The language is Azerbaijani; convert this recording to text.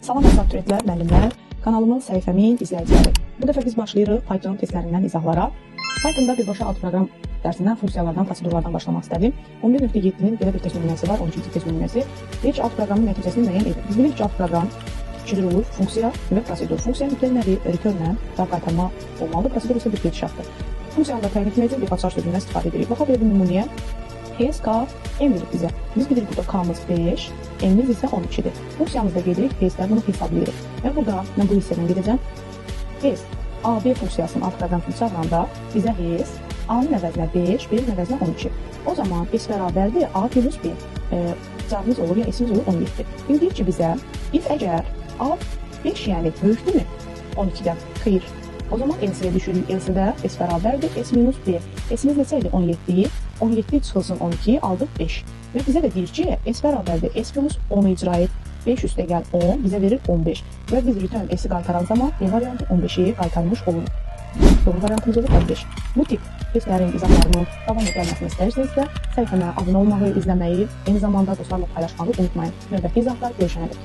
Salam abituriyentlər, müəllimlər, kanalımın, səhifəmin izləyiciləri. Bu dəfə biz başlayırıq Python testlərindən izahlara. Pythonda birbaşa alt proqram dərsindən funksiyalardan, prosedurlardan başlamaq istədim. 11.7-nin belə bir test nümunəsi var, 12-ci test nümunəsi. Deyir ki, alt proqramın nəticəsini müəyyən edir. Biz bilirik ki, alt proqram ikidir olur, funksiya və prosedur. Funksiya mütləq nədir? Returnlə və qaytarma olmalıdır. Prosedur isə bir gedişatdır. Funksiyanı da təyin etmək üçün bir açar sözündən istifadə edirik. Baxa belə bir nümunəyə. Hs k n verir bizə. Biz bilirik burada k-mız 5, n-miz isə 12-dir. Funksiyamızda gedirik, hs'lər bunu hesablayırıq. Və burada mən bu hissədən gedəcəm. Hes, AB funksiyasının alt proqram funksiyasında bizə hes, A-nın əvəzinə 5, B-nin əvəzinə 12. O zaman s bərabərdir A plus B. Cavabımız olur ya s-imiz olur 17. İndi deyir ki bizə, if əgər A 5 yəni böyükdürmü 12-dən? Xeyr. O zaman else-yə düşürük. Else-də s bərabərdir s minus b. S-imiz neçə idi? 17. 17 çıxılsın 12, aldıq 5. Və bizə də deyir ki, s bərabərdir s plus 10-u icra et. 5 üstə gəl 10, bizə verir 15. Və biz return s-i qaytaran zaman B variantı 15-i qaytarmış olur. Doğru variantımız olur 15. Bu tip testlərin izahlarının davam edilməsini istəyirsinizsə, səhifəmə abunə olmağı, izləməyi, eyni zamanda dostlarla paylaşmağı unutmayın. Növbəti izahlar görüşənədir.